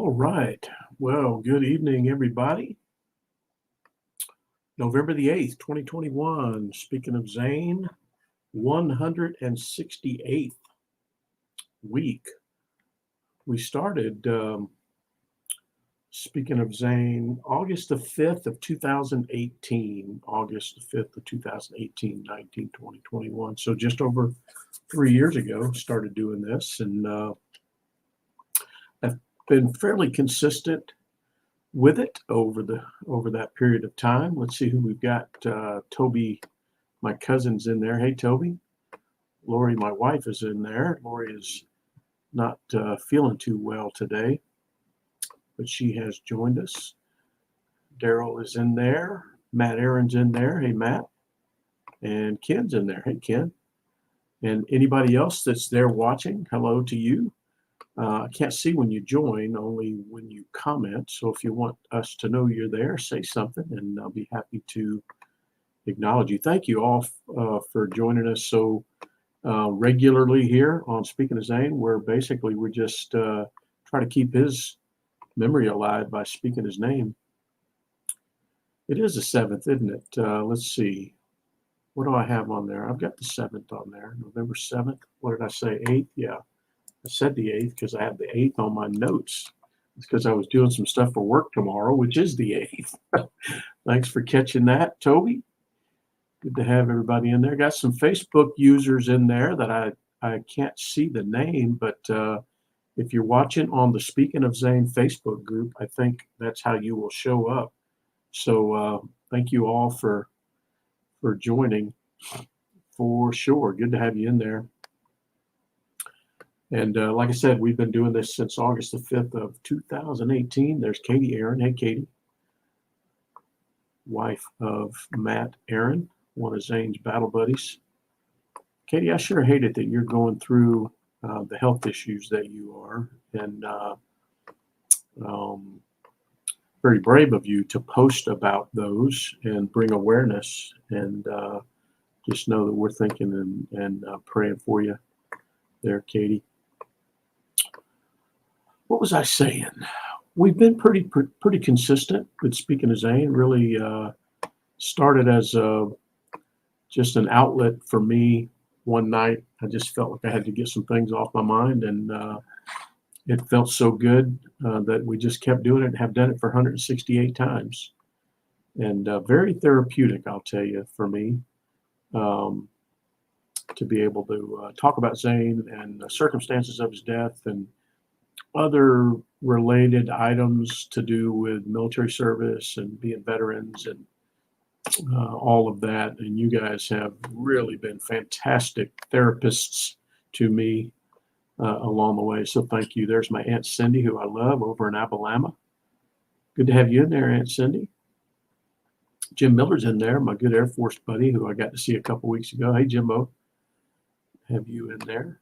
All right. Well, good evening, everybody. November the 8th, 2021. Speaking of Zane, 168th week. We started, speaking of Zane, August the 5th of 2018. August the 5th of 2018, 19, 20, 21. So just over 3 years ago, started doing this. And I've been fairly consistent with it over that period of time. Let's see who we've got. Toby, my cousin's in there. Hey, Toby. Lori, my wife, is in there. Lori is not feeling too well today, but she has joined us. Daryl is in there. Matt Aaron's in there. Hey, Matt. And Ken's in there. Hey, Ken. And anybody else that's there watching, hello to you. I can't see when you join, only when you comment. So if you want us to know you're there, say something, and I'll be happy to acknowledge you. Thank you all for joining us so regularly here on Speaking of Zane, where basically we just try to keep his memory alive by speaking his name. It is the 7th, isn't it? Let's see. What do I have on there? I've got the 7th on there. November 7th. What did I say? 8th? Yeah. I said the 8th because I have the 8th on my notes. It's because I was doing some stuff for work tomorrow, which is the 8th. Thanks for catching that, Toby. Good to have everybody in there. Got some Facebook users in there that I can't see the name, but if you're watching on the Speaking of Zane Facebook group, I think that's how you will show up. So thank you all for joining, for sure. Good to have you in there. And like I said, we've been doing this since August the 5th of 2018. There's Katie Aaron. Hey, Katie. Wife of Matt Aaron, one of Zane's battle buddies. Katie, I sure hate it that you're going through the health issues that you are. And very brave of you to post about those and bring awareness. And just know that we're thinking and praying for you there, Katie. What was I saying? We've been pretty consistent with Speaking of Zane. Really started as just an outlet for me. One night, I just felt like I had to get some things off my mind, and it felt so good that we just kept doing it and have done it for 168 times. And very therapeutic, I'll tell you, for me, to be able to talk about Zane and the circumstances of his death and other related items to do with military service and being veterans and all of that. And you guys have really been fantastic therapists to me along the way. So thank you. There's my Aunt Cindy, who I love, over in Alabama. Good to have you in there, Aunt Cindy. Jim Miller's in there, my good Air Force buddy, who I got to see a couple weeks ago. Hey, Jimbo. Have you in there.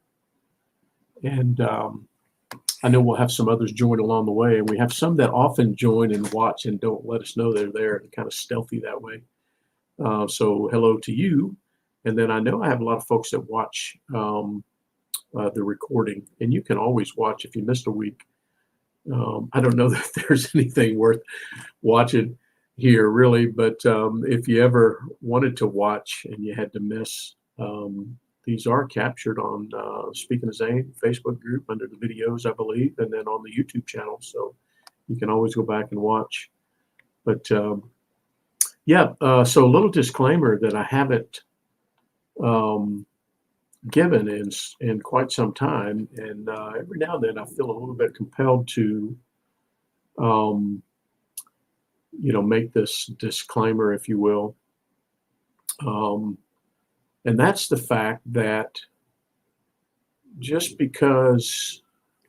And I know we'll have some others join along the way, and we have some that often join and watch and don't let us know they're there. They're kind of stealthy that way. So hello to you. And then I know I have a lot of folks that watch the recording, and you can always watch if you missed a week. I don't know that there's anything worth watching here, really, but if you ever wanted to watch and you had to miss, these are captured on Speaking of Zane Facebook group under the videos, I believe, and then on the YouTube channel. So you can always go back and watch. But so a little disclaimer that I haven't given in quite some time. And every now and then I feel a little bit compelled to, make this disclaimer, if you will. And that's the fact that just because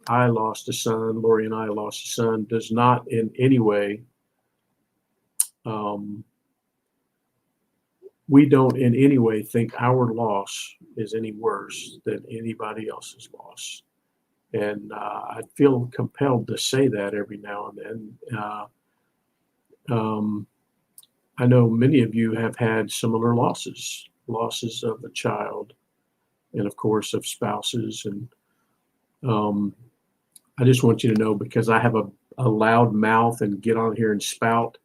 I lost a son, Lori and I lost a son, does not in any way, we don't in any way think our loss is any worse than anybody else's loss. And I feel compelled to say that every now and then. I know many of you have had similar losses of a child, and of course of spouses. And I just want you to know, because I have a loud mouth and get on here and spout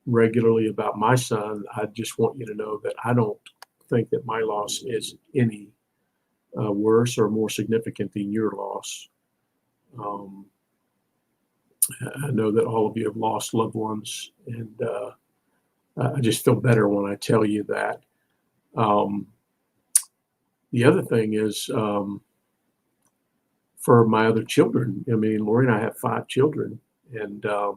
regularly about my son. I just want you to know that I don't think that my loss is any worse or more significant than your loss. Um, I know that all of you have lost loved ones, and I just feel better when I tell you that. Um, the other thing is, for my other children, I mean, Lori and I have 5 children, and I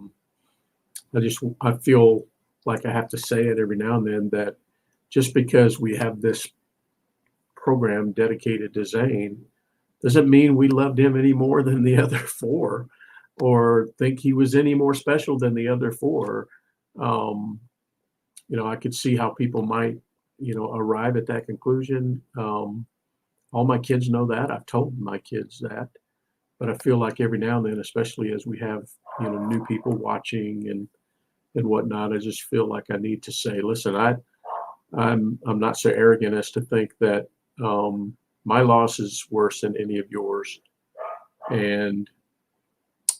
feel like I have to say it every now and then that just because we have this program dedicated to Zane doesn't mean we loved him any more than the other 4, or think he was any more special than the other 4. Um, I could see how people might, arrive at that conclusion. All my kids know that. I've told my kids that. But I feel like every now and then, especially as we have, new people watching and whatnot, I just feel like I need to say, listen, I'm not so arrogant as to think that my loss is worse than any of yours, and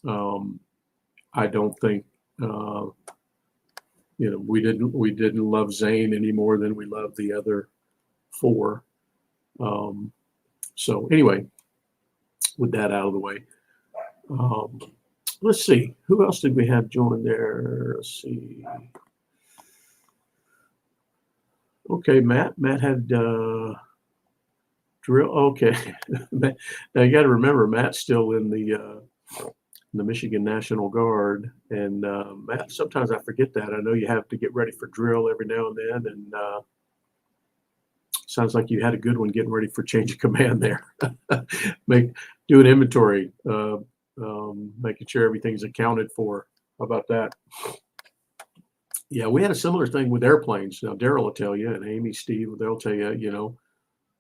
I don't think we didn't love Zane any more than we loved the other 4. So anyway, with that out of the way, let's see, who else did we have join there? Let's see. Okay, Matt had drill. Okay, now you got to remember Matt's still in the Michigan National Guard, and Matt, sometimes I forget that. I know you have to get ready for drill every now and then, and sounds like you had a good one getting ready for change of command there. Do an inventory, making sure everything's accounted for. How about that? Yeah, we had a similar thing with airplanes. Now, Daryl will tell you, and Amy, Steve, they'll tell you,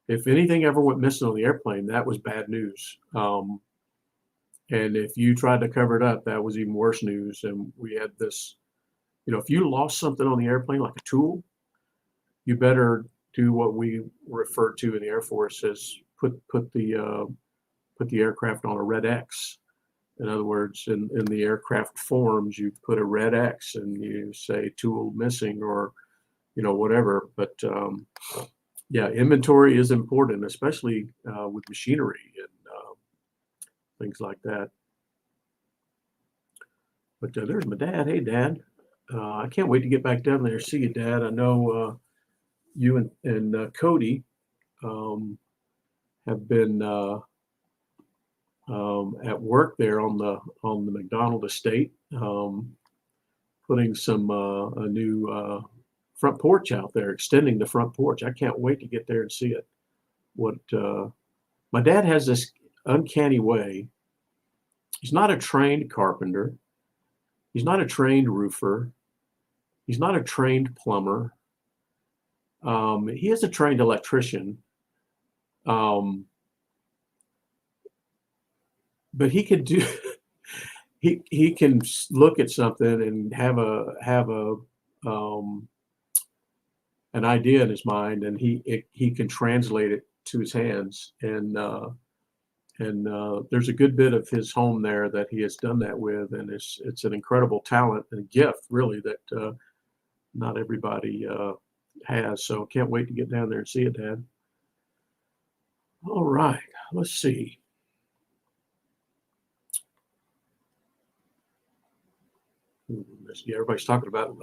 if anything ever went missing on the airplane, that was bad news. And if you tried to cover it up, that was even worse news. And we had this, if you lost something on the airplane, like a tool, you better do what we refer to in the Air Force as put the aircraft on a red X. In other words, in the aircraft forms, you put a red X and you say tool missing or, whatever. But yeah, inventory is important, especially with machinery and things like that. But there's my dad. Hey, Dad. I can't wait to get back down there. See you, Dad. I know you and Cody have been at work there on the McDonald estate, putting a new front porch out there, extending the front porch. I can't wait to get there and see it. My dad has this uncanny way. He's not a trained carpenter. He's not a trained roofer. He's not a trained plumber. He is a trained electrician. But he could do. he can look at something and have an idea in his mind, and he can translate it to his hands. And there's a good bit of his home there that he has done that with, and it's an incredible talent and a gift, really, that not everybody has. So can't wait to get down there and see it, Dad. All right, let's see. Yeah, everybody's talking about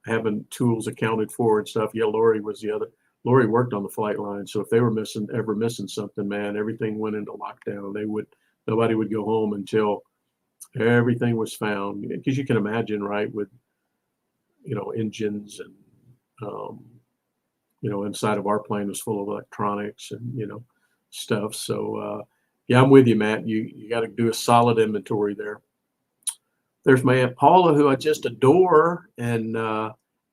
having tools accounted for and stuff. Yeah, Lori was the other. Lori worked on the flight line, so if they were missing something, man, everything went into lockdown. Nobody would go home until everything was found. Because you can imagine, right, with engines and inside of our plane was full of electronics and stuff. So yeah, I'm with you, Matt. You got to do a solid inventory there. There's my Aunt Paula, who I just adore and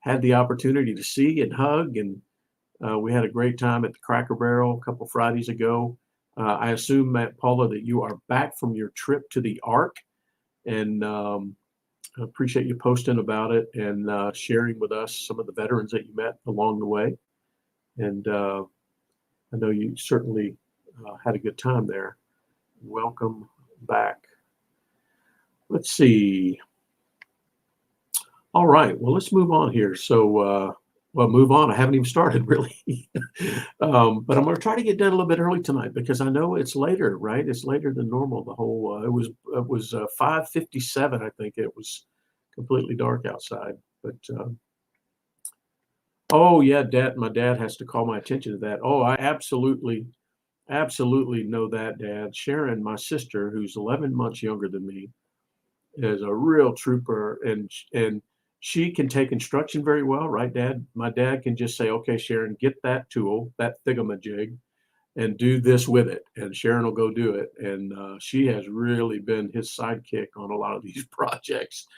had the opportunity to see and hug. And we had a great time at the Cracker Barrel a couple Fridays ago. I assume, Aunt Paula, that you are back from your trip to the Ark. And I appreciate you posting about it and sharing with us some of the veterans that you met along the way. And I know you certainly had a good time there. Welcome back. Let's see. All right. Well, let's move on here. Well, move on. I haven't even started really. But I'm going to try to get done a little bit early tonight because I know it's later, right? It's later than normal. It was 5:57. I think it was completely dark outside. But oh yeah, my dad has to call my attention to that. Oh, I absolutely know that, Dad. Sharon, my sister, who's 11 months younger than me, is a real trooper, and she can take instruction very well, right, Dad? My dad can just say, "Okay, Sharon, get that tool, that thingamajig, and do this with it," and Sharon will go do it. And she has really been his sidekick on a lot of these projects.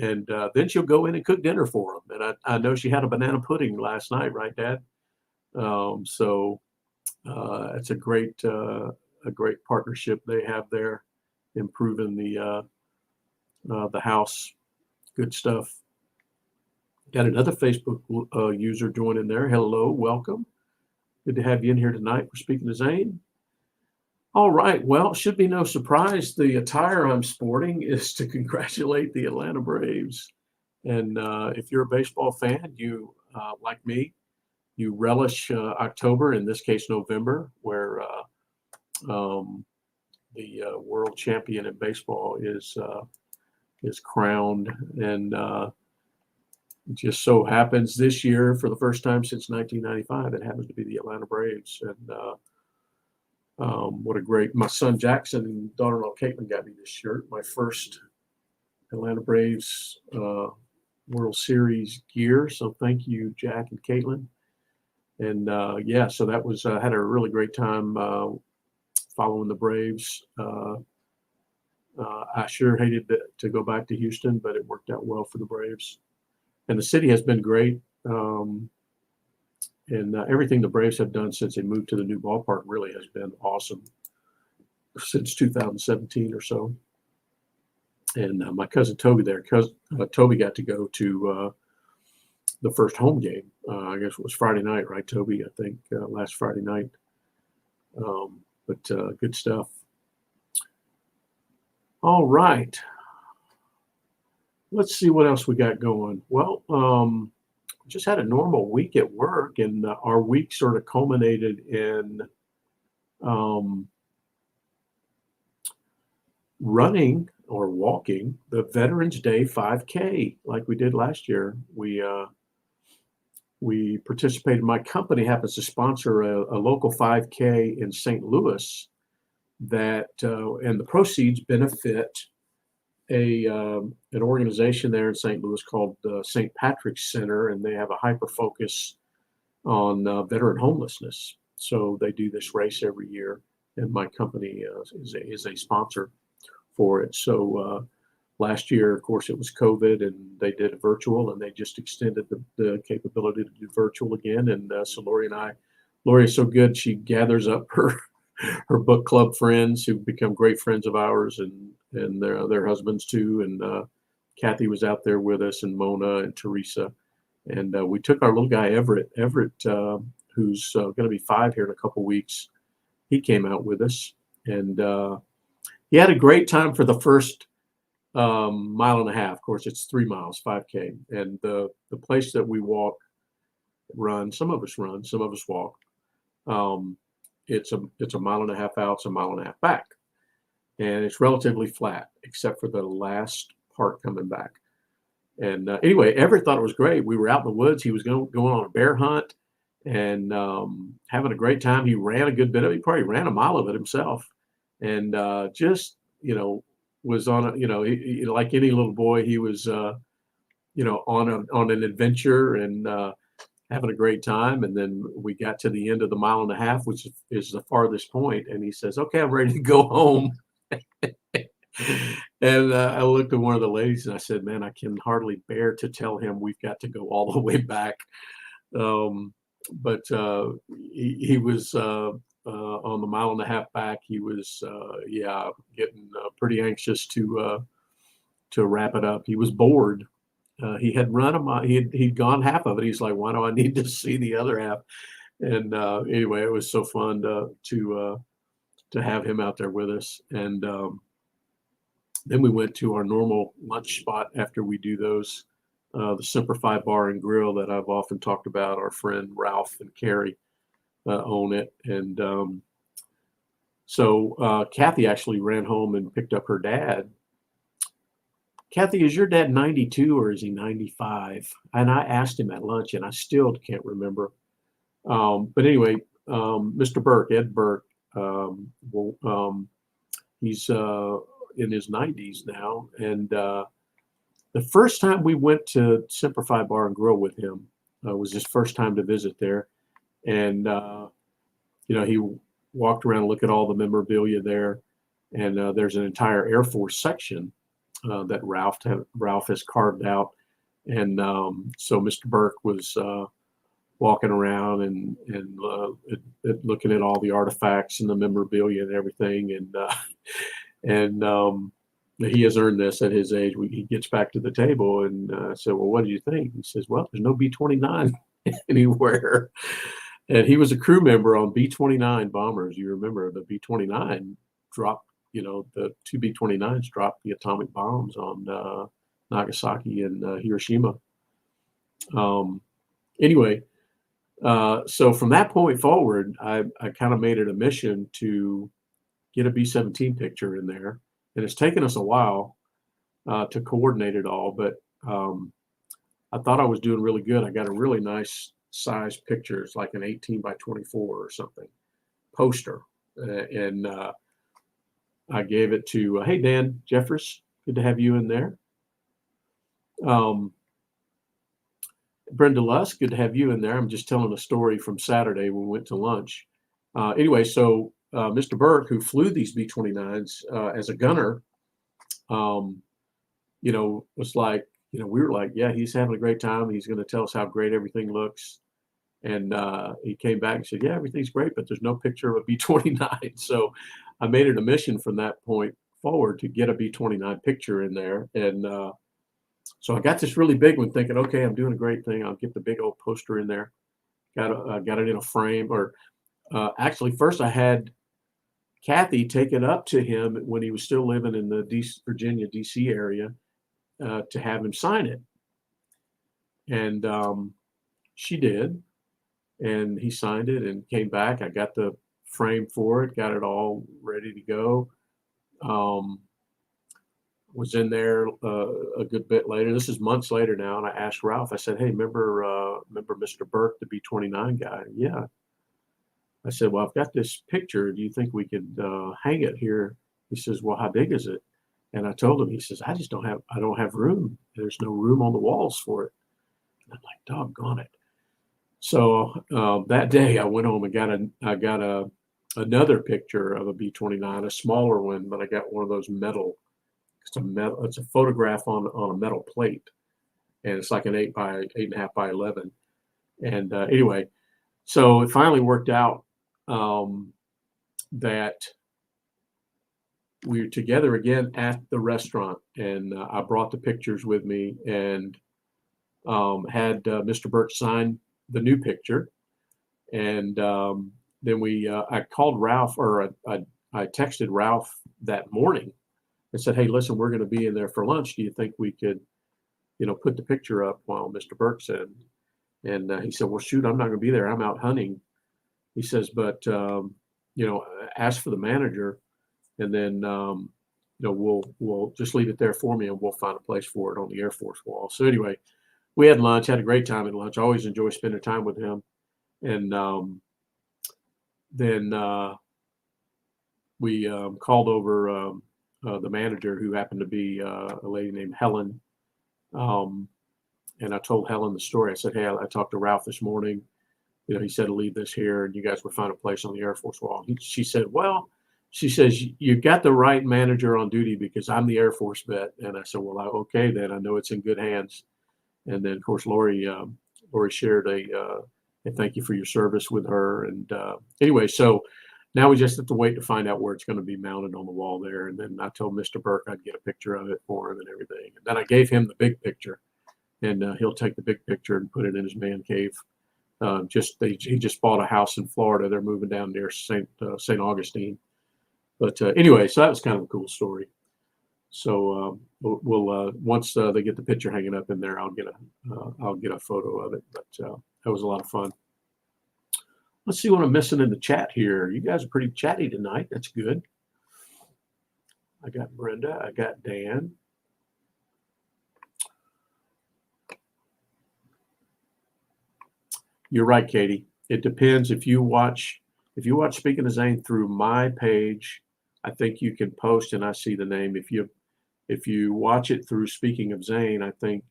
And then she'll go in and cook dinner for him. And I know she had a banana pudding last night, right, Dad? So it's a great partnership they have there, improving the house. Good stuff. Got another Facebook user joining there. Hello, welcome. Good to have you in here tonight. We're speaking to Zane. All right. Well, should be no surprise. The attire I'm sporting is to congratulate the Atlanta Braves. And if you're a baseball fan, you like me, you relish October, in this case November, where um, the world champion in baseball is crowned. And it just so happens this year, for the first time since 1995, it happens to be the Atlanta Braves. And what a great, my son Jackson and daughter-in-law Caitlin got me this shirt, my first Atlanta Braves World Series gear. So thank you, Jack and Caitlin. And yeah, so that was, had a really great time following the Braves. I sure hated to go back to Houston, but it worked out well for the Braves. And the city has been great. And everything the Braves have done since they moved to the new ballpark really has been awesome since 2017 or so. And my cousin Toby there, Toby got to go to the first home game. I guess it was Friday night, right, Toby? I think last Friday night. But good stuff. All right. Let's see what else we got going. Well, just had a normal week at work, and our week sort of culminated in running or walking the Veterans Day 5K like we did last year. We participated. My company happens to sponsor a local 5K in St. Louis that, and the proceeds benefit an organization there in St. Louis called St. Patrick's Center, and they have a hyper focus on veteran homelessness. So they do this race every year, and my company is a sponsor for it. So last year, of course, it was COVID, and they did it virtual, and they just extended the capability to do virtual again. And so Lori is so good, she gathers up her book club friends who've become great friends of ours, and their husbands too. And Kathy was out there with us, and Mona and Teresa. And we took our little guy Everett, who's going to be 5 here in a couple weeks. He came out with us, and he had a great time for the first mile and a half. Of course, it's 3 miles, 5K. And the place that we run, some of us run, some of us walk. It's a mile and a half out, it's a mile and a half back. And it's relatively flat, except for the last part coming back. And anyway, Everett thought it was great. We were out in the woods. He was going on a bear hunt and having a great time. He ran a good bit of it. He probably ran a mile of it himself. And just, was on he, like any little boy, he was, on an adventure and having a great time. And then we got to the end of the mile and a half, which is the farthest point. And he says, "Okay, I'm ready to go home." And I looked at one of the ladies and I said, "Man, I can hardly bear to tell him we've got to go all the way back." But he was on the mile and a half back. He was, getting pretty anxious to wrap it up. He was bored. He had run a mile. He'd gone half of it. He's like, "Why do I need to see the other half?" And anyway, it was so fun to have him out there with us. And Then we went to our normal lunch spot after we do those, the Simplify Bar and Grill that I've often talked about. Our friend Ralph and Carrie own it. And so Kathy actually ran home and picked up her dad. Kathy, is your dad 92 or is he 95? And I asked him at lunch, and I still can't remember. But anyway, Mr. Burke, Ed Burke, he's in his 90s now. And the first time we went to Simplify Bar and Grill with him was his first time to visit there. And, he walked around and looked at all the memorabilia there. And there's an entire Air Force section that Ralph has carved out. And so Mr. Burke was walking around and looking at all the artifacts and the memorabilia and everything. And he has earned this at his age. He gets back to the table and said, well, what do you think? He says, well, there's no B-29 anywhere. And he was a crew member on B-29 bombers. You remember the B-29 dropped, the two B-29s dropped the atomic bombs on Nagasaki and Hiroshima. Anyway, so from that point forward, I kind of made it a mission to get a B-17 picture in there. And it's taken us a while to coordinate it all, but I thought I was doing really good. I got a really nice size picture. It's like an 18 by 24 or something poster. And I gave it to, hey, Dan Jeffers, good to have you in there. Brenda Lusk, good to have you in there. I'm just telling a story from Saturday when we went to lunch. Anyway, so Mr. Burke, who flew these B-29s as a gunner, was like, we were like, yeah, he's having a great time. He's going to tell us how great everything looks. And he came back and said, yeah, everything's great, but there's no picture of a B-29. So I made it a mission from that point forward to get a B-29 picture in there. And so I got this really big one thinking, okay, I'm doing a great thing. I'll get the big old poster in there. Got it in a frame. Or actually, first I had Kathy take it up to him when he was still living in the Virginia, D.C. area to have him sign it. And she did. And he signed it and came back. I got the frame for it, got it all ready to go. Was in there a good bit later. This is months later now. And I asked Ralph, I said, hey, remember Mr. Burke, the B-29 guy? Yeah. I said, well, I've got this picture. Do you think we could hang it here? He says, well, how big is it? And I told him, he says, I don't have room. There's no room on the walls for it. And I'm like, doggone it. So that day I went home and got another picture of a B-29, a smaller one, but I got one of those metal. It's a photograph on a metal plate, and it's like an 8.5 by 11. And anyway, so it finally worked out that we were together again at the restaurant, and I brought the pictures with me and had Mr. Burke sign the new picture. And then I called Ralph, or I texted Ralph that morning and said, hey, listen, we're going to be in there for lunch. Do you think we could, put the picture up while Mr. Burke's in? And he said, well, shoot, I'm not going to be there. I'm out hunting. He says, but, ask for the manager, and then, we'll just leave it there for me, and we'll find a place for it on the Air Force wall. So anyway, we had lunch, had a great time at lunch. I always enjoy spending time with him. And then we called over the manager, who happened to be a lady named Helen. And I told Helen the story. I said, hey, I talked to Ralph this morning. He said to leave this here, and you guys will find a place on the Air Force wall. She said, well, she says, you got the right manager on duty because I'm the Air Force vet. And I said, well, okay, then I know it's in good hands. And then, of course, Lori shared a thank you for your service with her. And anyway, so now we just have to wait to find out where it's going to be mounted on the wall there. And then I told Mr. Burke I'd get a picture of it for him and everything. And then I gave him the big picture, and he'll take the big picture and put it in his man cave. He just bought a house in Florida. They're moving down near St. Augustine. But anyway, so that was kind of a cool story. So we'll once they get the picture hanging up in there, I'll get a photo of it. But that was a lot of fun. Let's see what I'm missing in the chat here. You guys are pretty chatty tonight. That's good. I got Brenda. I got Dan. You're right, Katie. It depends. If you watch Speaking of Zane through my page, I think you can post and I see the name. If you watch it through Speaking of Zane, I think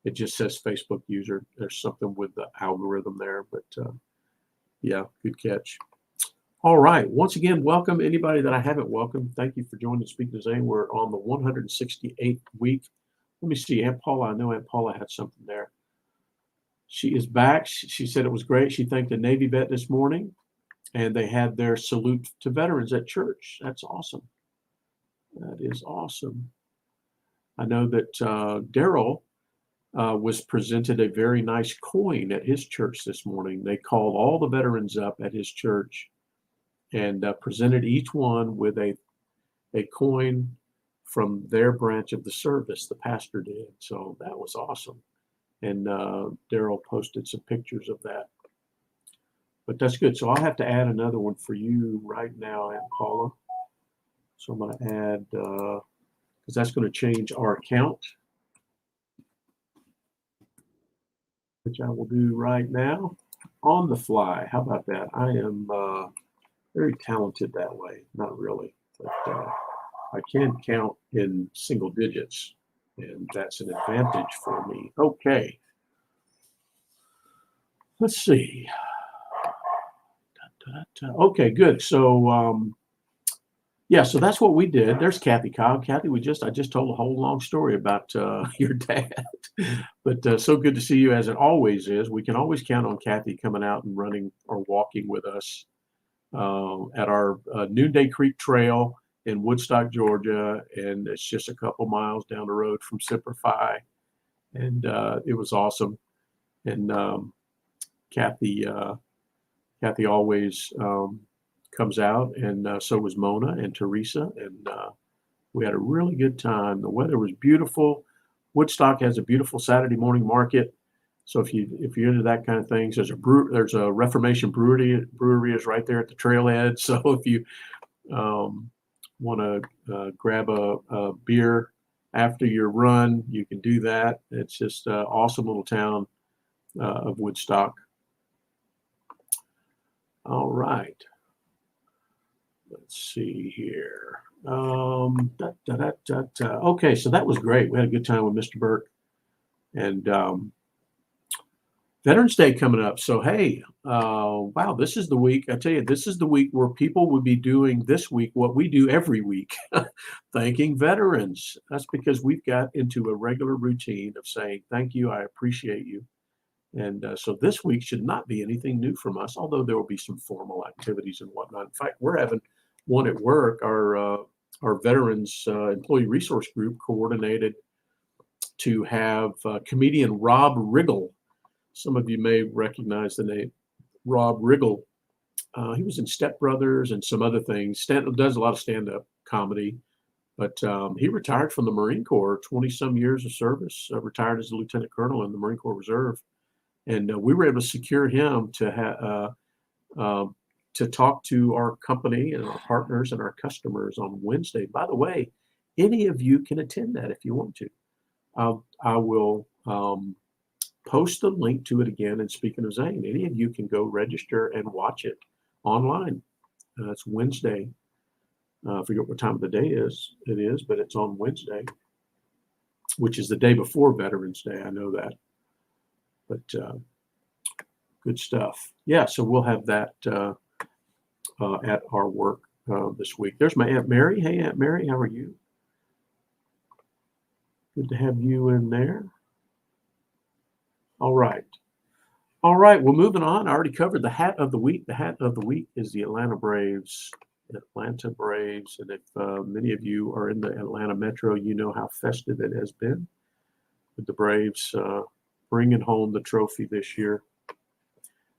it just says Facebook user. There's something with the algorithm there, but yeah, good catch. All right. Once again, welcome anybody that I haven't welcomed. Thank you for joining Speaking of Zane. We're on the 168th week. Let me see. Aunt Paula, I know Aunt Paula had something there. She is back. She said it was great. She thanked the Navy vet this morning, and they had their salute to veterans at church. That's awesome. That is awesome. I know that Daryl was presented a very nice coin at his church this morning. They called all the veterans up at his church and presented each one with a coin from their branch of the service. The pastor did. So that was awesome. And Daryl posted some pictures of that. But that's good. So I'll have to add another one for you right now, Aunt Paula. So I'm going to add, because that's going to change our account, which I will do right now on the fly. How about that? I am very talented that way. Not really, but I can count in single digits, and that's an advantage for me. Okay. Let's see. Okay, good. So, yeah, so that's what we did. There's Kathy Cobb. Kathy, I just told a whole long story about your dad. But so good to see you, as it always is. We can always count on Kathy coming out and running or walking with us at our Noonday Creek Trail in Woodstock, Georgia. And it's just a couple miles down the road from Semper Fi. And it was awesome. And Kathy always comes out, and so was Mona and Teresa, and we had a really good time. The weather was beautiful. Woodstock has a beautiful Saturday morning market, so if you're into that kind of things, there's a Reformation brewery is right there at the trailhead. So if you want to grab a beer after your run, you can do that. It's just an awesome little town of Woodstock. All right. Let's see here. Okay, so that was great. We had a good time with Mr. Burke. And Veterans Day coming up. So, hey, wow, this is the week. I tell you, this is the week where people would be doing this week what we do every week, thanking veterans. That's because we've got into a regular routine of saying, thank you, I appreciate you. And so this week should not be anything new from us, although there will be some formal activities and whatnot. In fact, we're having one at work. Our veterans employee resource group coordinated to have comedian Rob Riggle. Some of you may recognize the name Rob Riggle. He was in Step Brothers and some other things. Does a lot of stand-up comedy, but he retired from the Marine Corps, 20-some years of service, retired as a lieutenant colonel in the Marine Corps Reserve. And we were able to secure him to talk to our company and our partners and our customers on Wednesday. By the way, any of you can attend that if you want to. I will post the link to it again. And speaking of Zane, any of you can go register and watch it online. It's Wednesday. I forget what time of the day it is, but it's on Wednesday, which is the day before Veterans Day. I know that. But good stuff. Yeah, so we'll have that at our work this week. There's my Aunt Mary. Hey, Aunt Mary, how are you? Good to have you in there. All right. All right, well, moving on. I already covered the hat of the week. The hat of the week is the Atlanta Braves. Atlanta Braves. And if many of you are in the Atlanta metro, you know how festive it has been with the Braves bringing home the trophy this year.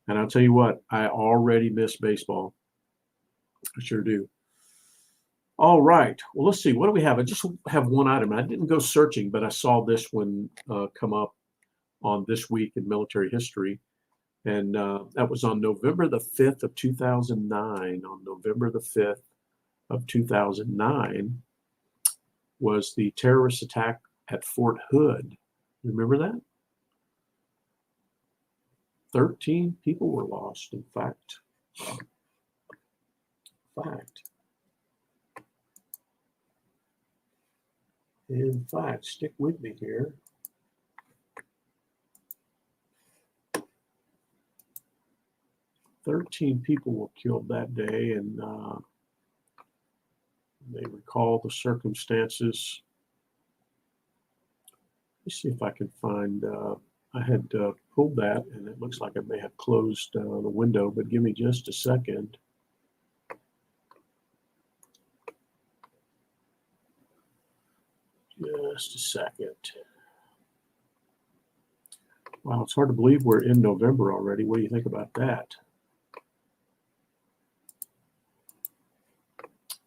And I'll tell you what, I already miss baseball. I sure do. All right. Well, let's see. What do we have? I just have one item. I didn't go searching, but I saw this one come up on This Week in Military History. And that was on November the 5th of 2009. On November the 5th of 2009 was the terrorist attack at Fort Hood. Remember that? 13 people were lost, in fact. In fact, stick with me here. "13 people were killed that day, and they recall the circumstances." Let me see if I can find. I had pulled that, and it looks like I may have closed the window, but give me just a second. Just a second. Wow, it's hard to believe we're in November already. What do you think about that?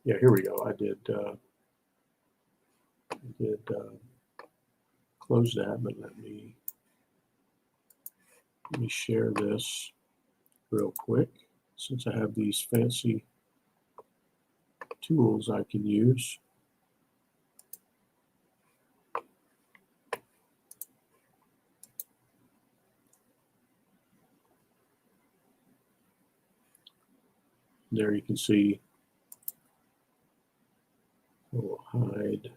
Yeah, here we go. I did close that, but let me share this real quick, since I have these fancy tools I can use. There you can see. We'll hide.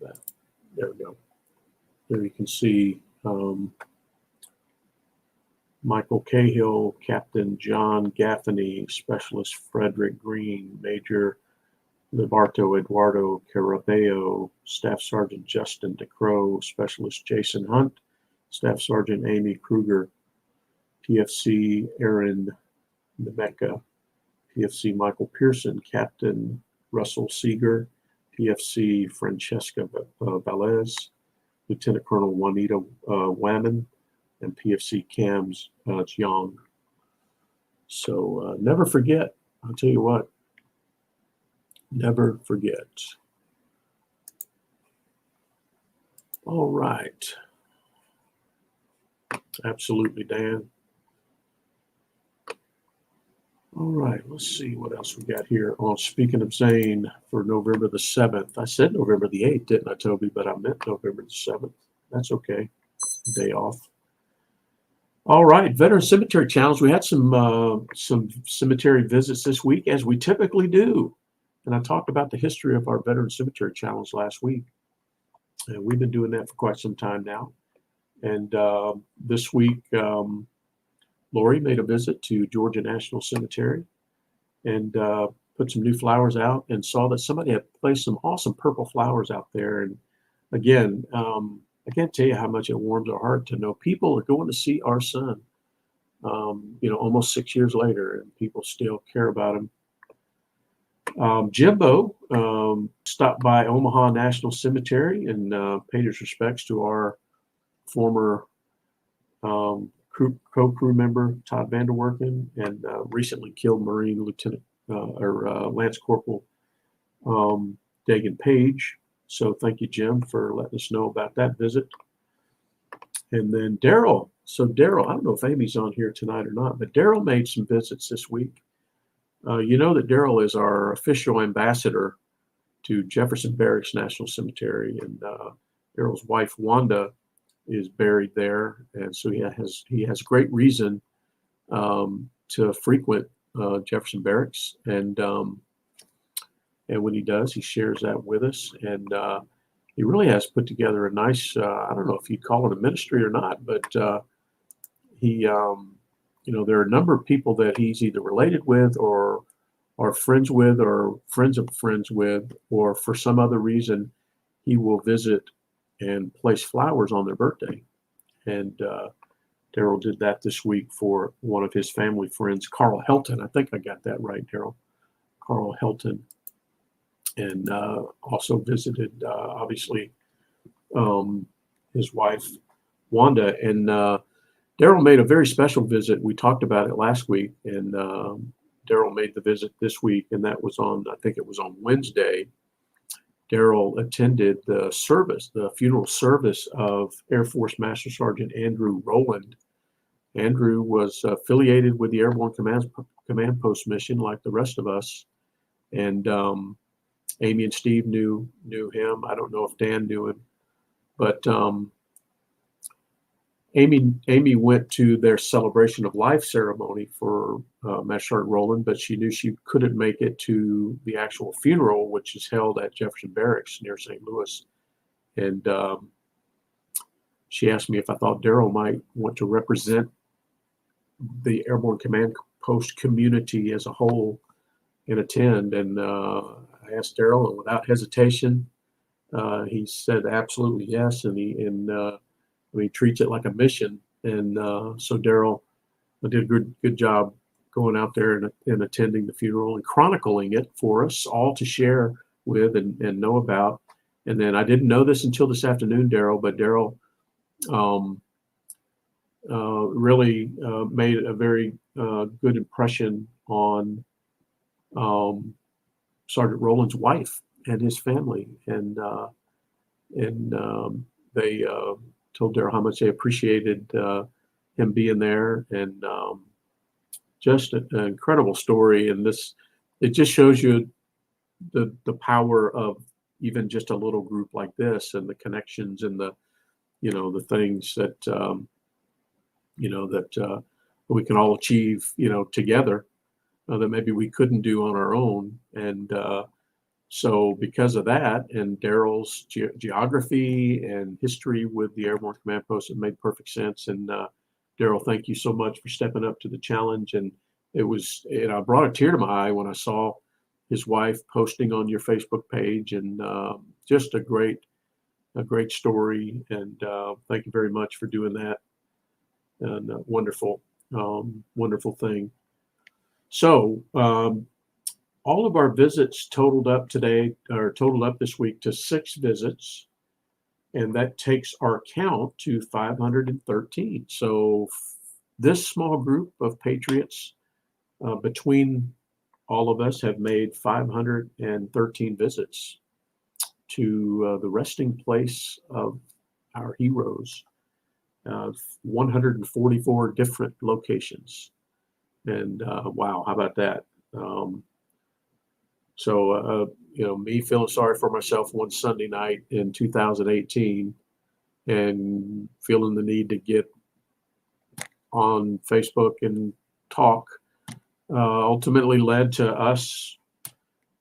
That. There we go. There you can see Michael Cahill, Captain John Gaffney, Specialist Frederick Green, Major Liberto Eduardo Carabeo, Staff Sergeant Justin DeCrow, Specialist Jason Hunt, Staff Sergeant Amy Kruger, PFC Aaron Nemeka, PFC Michael Pearson, Captain Russell Seeger, PFC Francesca Velez, Lieutenant Colonel Juanita Whammon, and PFC Cams Jiang. So never forget. I'll tell you what. Never forget. All right. Absolutely, Dan. All right, let's see what else we got here. Oh, speaking of Zane, for November the 7th. I said November the 8th, didn't I, Toby? But I meant November the 7th. That's okay. Day off. All right, Veteran Cemetery Challenge. We had some cemetery visits this week, as we typically do. And I talked about the history of our Veteran Cemetery Challenge last week. And we've been doing that for quite some time now. And this week, Lori made a visit to Georgia National Cemetery and put some new flowers out, and saw that somebody had placed some awesome purple flowers out there. And again, I can't tell you how much it warms our heart to know people are going to see our son, almost 6 years later, and people still care about him. Jimbo stopped by Omaha National Cemetery and paid his respects to our former co-crew member Todd Vanderwerken, and recently killed Marine Lieutenant Lance Corporal Dagan Page. So thank you, Jim, for letting us know about that visit. And then Daryl. So Daryl, I don't know if Amy's on here tonight or not, but Daryl made some visits this week. You know that Daryl is our official ambassador to Jefferson Barracks National Cemetery, and Daryl's wife Wanda is buried there, and so he has great reason to frequent Jefferson Barracks, and when he does, he shares that with us, and he really has put together a nice. I don't know if you'd call it a ministry or not, but he, there are a number of people that he's either related with, or are friends with, or friends of friends with, or for some other reason, he will visit and place flowers on their birthday. And Daryl did that this week for one of his family friends, Carl Helton. I think I got that right, Daryl. Carl Helton. And also visited, obviously, his wife, Wanda. And Daryl made a very special visit. We talked about it last week, and Daryl made the visit this week, and that was on, I think it was on Wednesday. Daryl attended the service, the funeral service of Air Force Master Sergeant Andrew Rowland. Andrew was affiliated with the Airborne Command Post mission like the rest of us, and Amy and Steve knew him. I don't know if Dan knew him, but Amy went to their celebration of life ceremony for Master Sergeant Rowland, but she knew she couldn't make it to the actual funeral, which is held at Jefferson Barracks near St. Louis. And she asked me if I thought Daryl might want to represent the Airborne Command Post community as a whole and attend. And I asked Daryl, and without hesitation, he said absolutely yes. And he treats it like a mission. And so Daryl did a good job going out there and attending the funeral and chronicling it for us all to share with and know about. And then I didn't know this until this afternoon, Daryl, but Daryl really made a very good impression on Sergeant Rowland's wife and his family. And they told Daryl how much they appreciated him being there, and just an incredible story. And it just shows you the power of even just a little group like this, and the connections and the things that that we can all achieve together that maybe we couldn't do on our own. And so because of that, and Daryl's geography and history with the Airborne Command Post, it made perfect sense. And Daryl, thank you so much for stepping up to the challenge. And I brought a tear to my eye when I saw his wife posting on your Facebook page, and just a great story. And thank you very much for doing that. And wonderful thing. So all of our visits totaled up this week to 6 visits, and that takes our count to 513. So this small group of patriots, between all of us, have made 513 visits to the resting place of our heroes, 144 different locations. And wow, how about that? So me feeling sorry for myself one Sunday night in 2018 and feeling the need to get on Facebook and talk ultimately led to us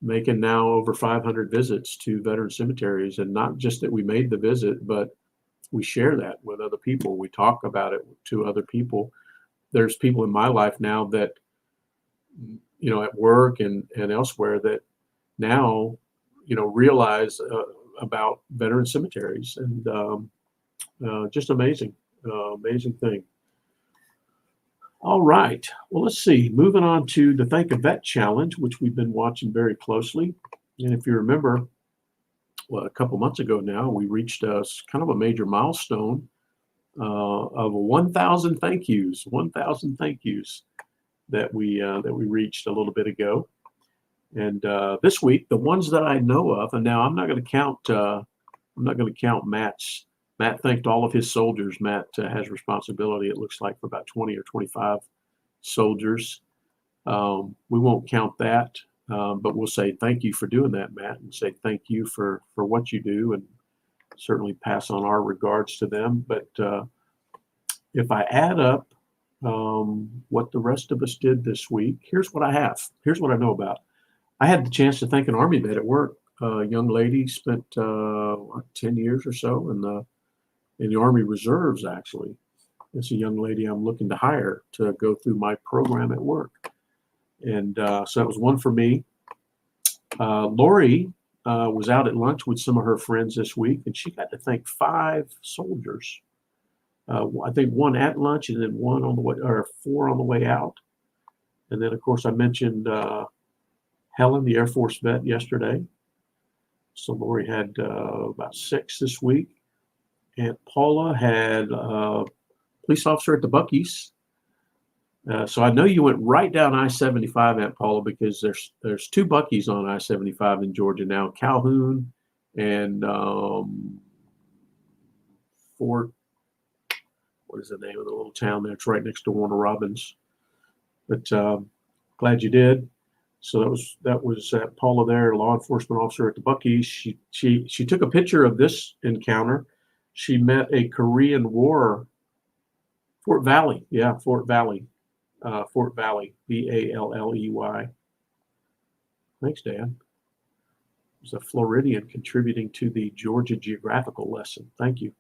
making now over 500 visits to veteran cemeteries. And not just that we made the visit, but we share that with other people. We talk about it to other people. There's people in my life now that, at work and elsewhere, that now, realize about veteran cemeteries, and just amazing thing. All right. Well, let's see. Moving on to the Thank a Vet Challenge, which we've been watching very closely. And if you remember, a couple months ago now, we reached kind of a major milestone of 1,000 thank yous. 1,000 thank yous that we reached a little bit ago. And this week, the ones that I know of, and now I'm not going to count Matt's. Matt thanked all of his soldiers. Matt has responsibility, it looks like, for about 20 or 25 soldiers. We won't count that, but we'll say thank you for doing that, Matt, and say thank you for what you do, and certainly pass on our regards to them. But if I add up what the rest of us did this week, here's what I have. Here's what I know about. I had the chance to thank an Army vet at work. A young lady spent 10 years or so in the Army Reserves, actually. It's a young lady I'm looking to hire to go through my program at work. And so that was one for me. Lori was out at lunch with some of her friends this week, and she got to thank 5 soldiers. I think 1 at lunch, and then 1 on the way, or 4 on the way out. And then, of course, I mentioned Helen, the Air Force vet, yesterday. So Lori had about 6 this week. Aunt Paula had police officer at the Buc-ee's. So I know you went right down I-75, Aunt Paula, because there's two Buc-ee's on I-75 in Georgia now, Calhoun and Fort. What is the name of the little town there? It's right next to Warner Robins. But glad you did. So that was Paula there, law enforcement officer at the Buc-ee's. She took a picture of this encounter. She met a Korean War, Fort Valley. Yeah, Fort Valley. Fort Valley, Valley. Thanks, Dan. It was a Floridian contributing to the Georgia geographical lesson. Thank you.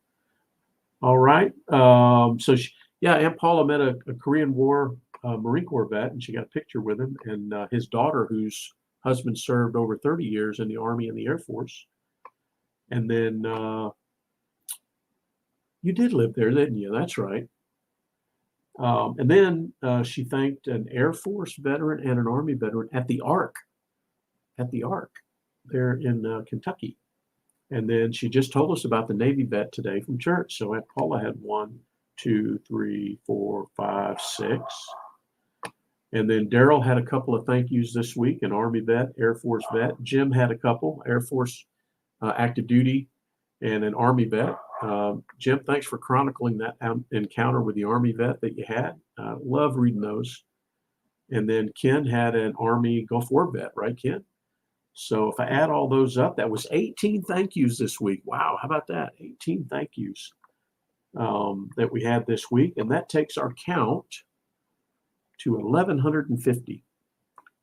All right. Aunt Paula met a Korean War Marine Corps vet, and she got a picture with him and his daughter, whose husband served over 30 years in the Army and the Air Force. And then you did live there, didn't you? That's right. And then she thanked an Air Force veteran and an Army veteran at the Ark there in Kentucky. And then she just told us about the Navy vet today from church. So Aunt Paula had 1, 2, 3, 4, 5, 6. And then Daryl had a couple of thank yous this week, an Army vet, Air Force vet. Jim had a couple, Air Force active duty and an Army vet. Jim, thanks for chronicling that encounter with the Army vet that you had. Love reading those. And then Ken had an Army Gulf War vet, right, Ken? So if I add all those up, that was 18 thank yous this week. Wow, how about that? 18 thank yous that we had this week. And that takes our count to 1,150.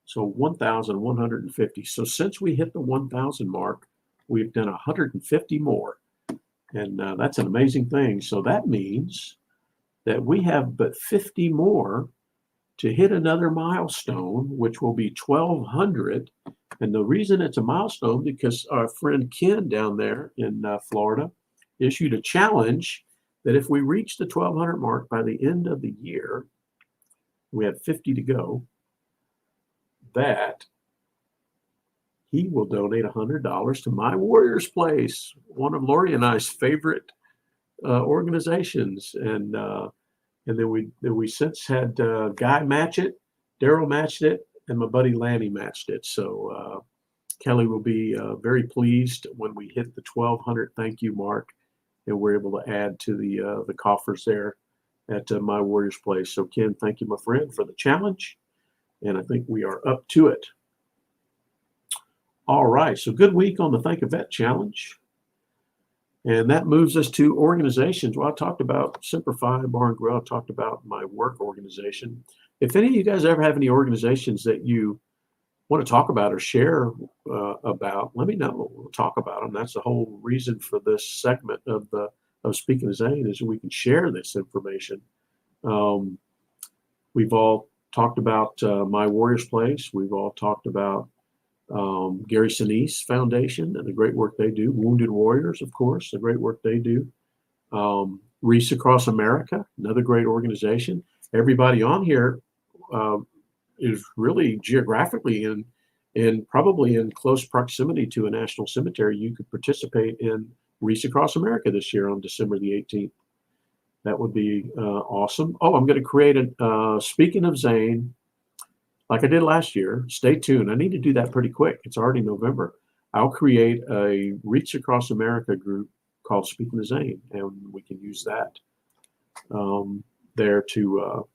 So 1,150. So since we hit the 1,000 mark, we've done 150 more. And that's an amazing thing. So that means that we have but 50 more to hit another milestone, which will be 1,200. And the reason it's a milestone because our friend Ken down there in Florida issued a challenge that if we reach the 1,200 mark by the end of the year, we have 50 to go, that he will donate $100 to My Warrior's Place, one of Lori and I's favorite organizations. And then we since had Guy match it, Daryl matched it, and my buddy Lanny matched it. So Kelly will be very pleased when we hit the 1,200 thank you mark, and we're able to add to the coffers there at My Warrior's Place. So Ken, thank you, my friend, for the challenge, and I think we are up to it. All right, so good week on the Thank a Vet Challenge. And that moves us to organizations. Well, I talked about Simplify, Bar and Grill. I talked about my work organization. If any of you guys ever have any organizations that you want to talk about or share about, let me know. We'll talk about them. That's the whole reason for this segment of Speaking to Zane, is we can share this information. We've all talked about My Warrior's Place. We've all talked about Gary Sinise Foundation and the great work they do. Wounded Warriors, of course, the great work they do. Reese Across America, another great organization. Everybody on here is really geographically in probably in close proximity to a national cemetery. You could participate in Reese Across America this year on December the 18th. That would be awesome. Oh, I'm going to create Speaking of Zane, like I did last year. Stay tuned. I need to do that pretty quick. It's already November. I'll create a Reach Across America group called Speaking of Zane, and we can use that there to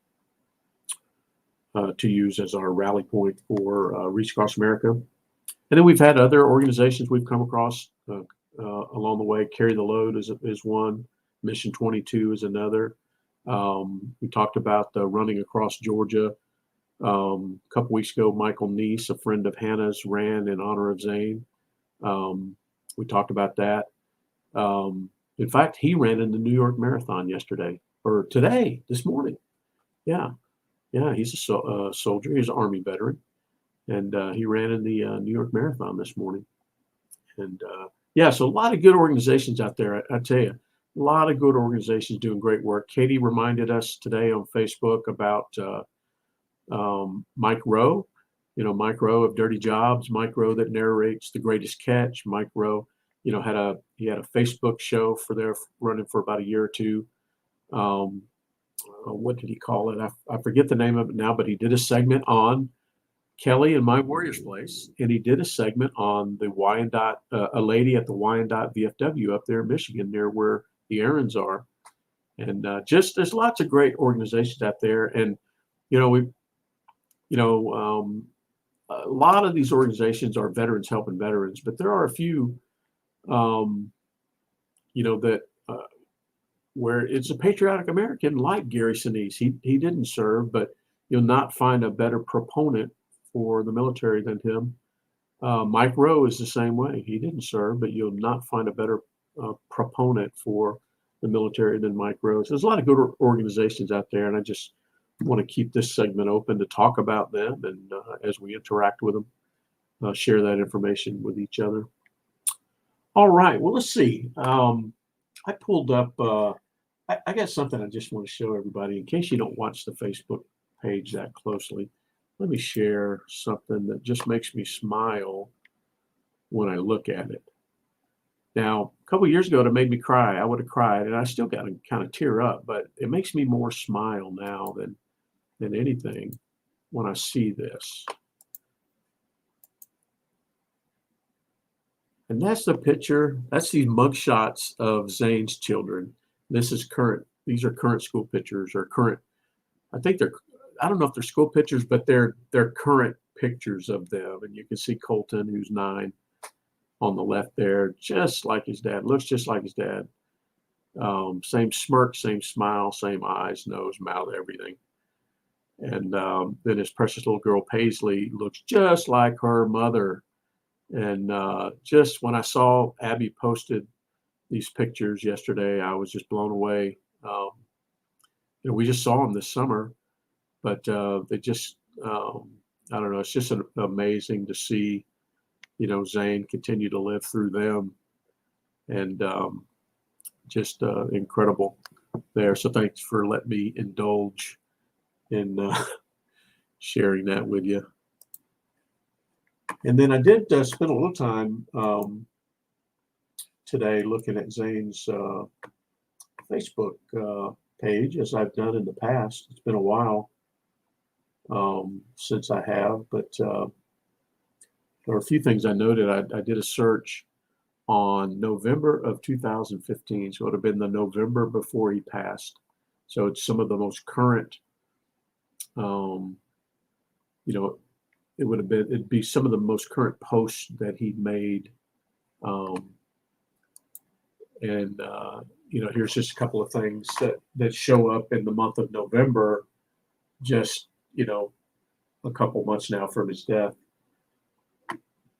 use as our rally point for Reach Across America. And then we've had other organizations we've come across along the way. Carry the Load is one. Mission 22 is another. We talked about running across Georgia. A couple weeks ago, Michael Neese, a friend of Hannah's, ran in honor of Zane. We talked about that. In fact, he ran in the New York Marathon this morning. Yeah, he's a soldier. He's an Army veteran, and he ran in the New York Marathon this morning. And so a lot of good organizations out there. I tell you, a lot of good organizations doing great work. Katie reminded us today on Facebook about Mike Rowe, Mike Rowe of Dirty Jobs, Mike Rowe that narrates The Greatest Catch. Mike Rowe, he had a Facebook show for their running for about a year or two. what did he call it? I forget the name of it now, but he did a segment on Kelly and My Warrior's Place, and he did a segment on the Wyandotte, a lady at the Wyandotte VFW up there in Michigan, near where the errands are. And just there's lots of great organizations out there, and you know we, you know, a lot of these organizations are veterans helping veterans, but there are a few, um, that where it's a patriotic American like Gary Sinise. He didn't serve, but you'll not find a better proponent for the military than him. Mike Rowe is the same way. He didn't serve, but you'll not find a better proponent for the military than Mike Rowe. So there's a lot of good organizations out there, and I just want to keep this segment open to talk about them, and as we interact with them, share that information with each other. All right. Well, let's see. I pulled up. I got something I just want to show everybody in case you don't watch the Facebook page that closely. Let me share something that just makes me smile when I look at it. Now, a couple of years ago, it made me cry. I would have cried, and I still got to kind of tear up, but it makes me more smile now than anything when I see this. And that's the picture. That's these mugshots of Zane's children. This is current. These are current school pictures, or current. I think I don't know if they're school pictures, but they're current pictures of them. And you can see Colton, who's 9, on the left there, just like his dad. Looks just like his dad. Same smirk, same smile, same eyes, nose, mouth, everything. And then his precious little girl Paisley looks just like her mother. And just when I saw Abby posted these pictures yesterday, I was just blown away. We just saw them this summer, but they just, I don't know, it's just amazing to see, Zane continue to live through them, and just incredible there. So thanks for letting me indulge in sharing that with you. And then I did spend a little time today looking at Zane's Facebook page, as I've done in the past. It's been a while since I have, but there are a few things I noted. I did a search on November of 2015, so it would have been the November before he passed. So it's some of the most current, it'd be some of the most current posts that he made. Here's just a couple of things that show up in the month of November, just, a couple months now from his death.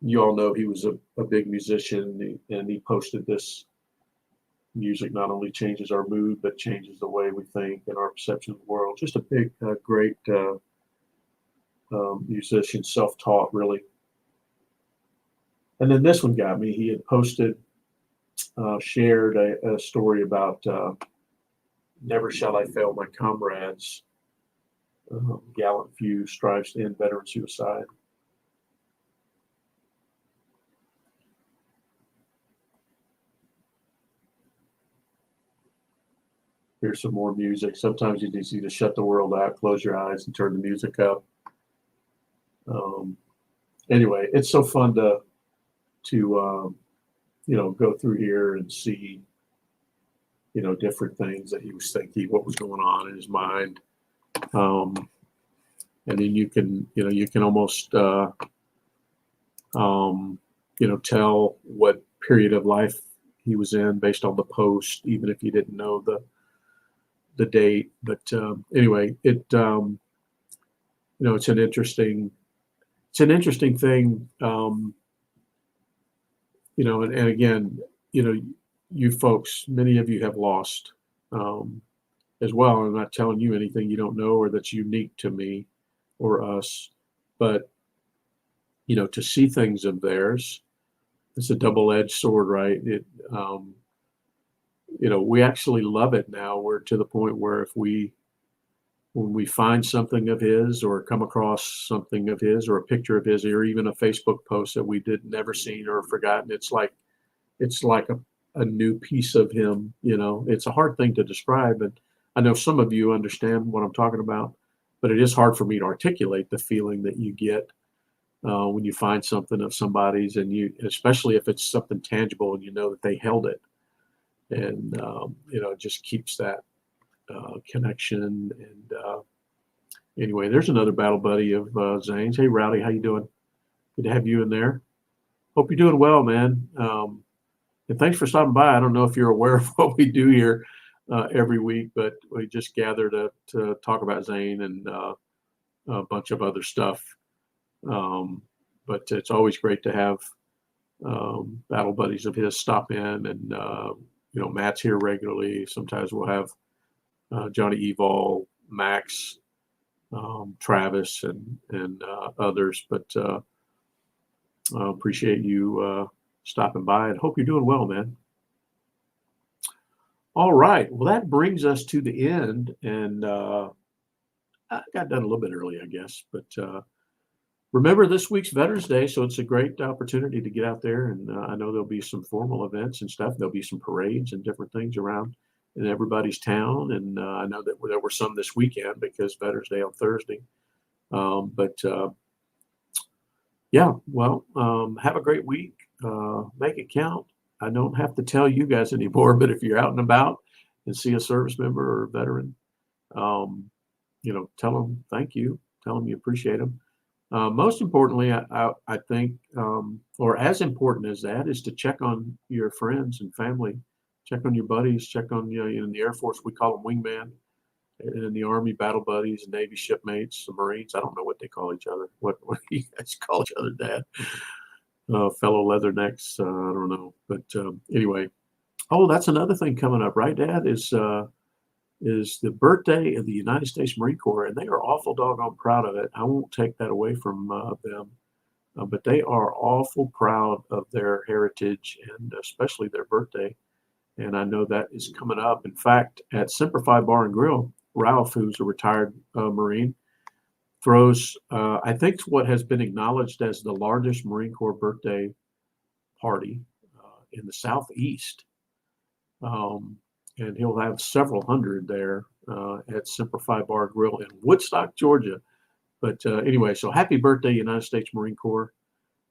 You all know he was a big musician, and he posted this: music not only changes our mood, but changes the way we think and our perception of the world. Just a big, great musician, self-taught, really. And then this one got me. He had posted, shared a story about never shall I fail my comrades. Gallant few strives to end veteran suicide. Here's some more music. Sometimes you just need to shut the world out, close your eyes, and turn the music up. Anyway, it's so fun to go through here and see, different things that he was thinking, what was going on in his mind. And then you can almost, tell what period of life he was in based on the post, even if you didn't know the date. But anyway, it's an interesting thing. And again, you folks, many of you have lost as well. I'm not telling you anything you don't know or that's unique to me or us, but to see things of theirs, it's a double-edged sword, right? We actually love it now. We're to the point where when we find something of his, or come across something of his, or a picture of his, or even a Facebook post that we did never seen or forgotten, it's like a new piece of him. It's a hard thing to describe, but I know some of you understand what I'm talking about, but it is hard for me to articulate the feeling that you get when you find something of somebody's, and you, especially if it's something tangible and you know that they held it, and it just keeps that connection. And anyway, there's another battle buddy of Zane's. Hey, Rowdy, how you doing? Good to have you in there. Hope you're doing well, man. And thanks for stopping by. I don't know if you're aware of what we do here every week, but we just gather to talk about Zane and a bunch of other stuff. But it's always great to have battle buddies of his stop in, and Matt's here regularly. Sometimes we'll have Johnny Evol, Max, Travis, and others. But appreciate you stopping by, and hope you're doing well, man. All right. Well, that brings us to the end, and I got done a little bit early, I guess. But remember, this week's Veterans Day, so it's a great opportunity to get out there. And I know there'll be some formal events and stuff. There'll be some parades and different things around in everybody's town. And I know that there were some this weekend because Veterans Day on Thursday. Yeah, well, have a great week. Make it count. I don't have to tell you guys anymore, but if you're out and about and see a service member or veteran, tell them thank you. Tell them you appreciate them. Most importantly, I think, or as important as that, is to check on your friends and family, check on your buddies, check on, in the Air Force, we call them wingman, in the Army, battle buddies, Navy shipmates, the Marines. I don't know what they call each other. What do you guys call each other, Dad? Fellow leathernecks, I don't know. But anyway, that's another thing coming up, right, Dad, is the birthday of the United States Marine Corps, and they are awful doggone proud of it. I won't take that away from them, but they are awful proud of their heritage and especially their birthday. And I know that is coming up. In fact, at Semper Fi Bar and Grill, Ralph, who's a retired Marine, throws, I think, what has been acknowledged as the largest Marine Corps birthday party in the Southeast. And he'll have several hundred there at Semper Fi Bar Grill in Woodstock, Georgia. But anyway, so happy birthday, United States Marine Corps.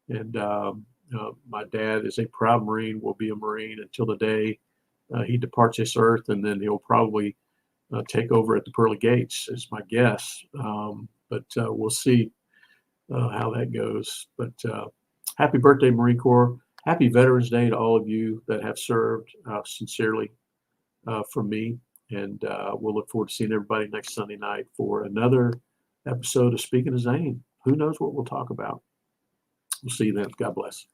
And my dad is a proud Marine, will be a Marine until the day he departs this earth, and then he'll probably take over at the pearly gates, is my guess. But we'll see how that goes. But happy birthday, Marine Corps. Happy Veterans Day to all of you that have served, sincerely, from me. And we'll look forward to seeing everybody next Sunday night for another episode of Speaking of Zane. Who knows what we'll talk about? We'll see you then. God bless.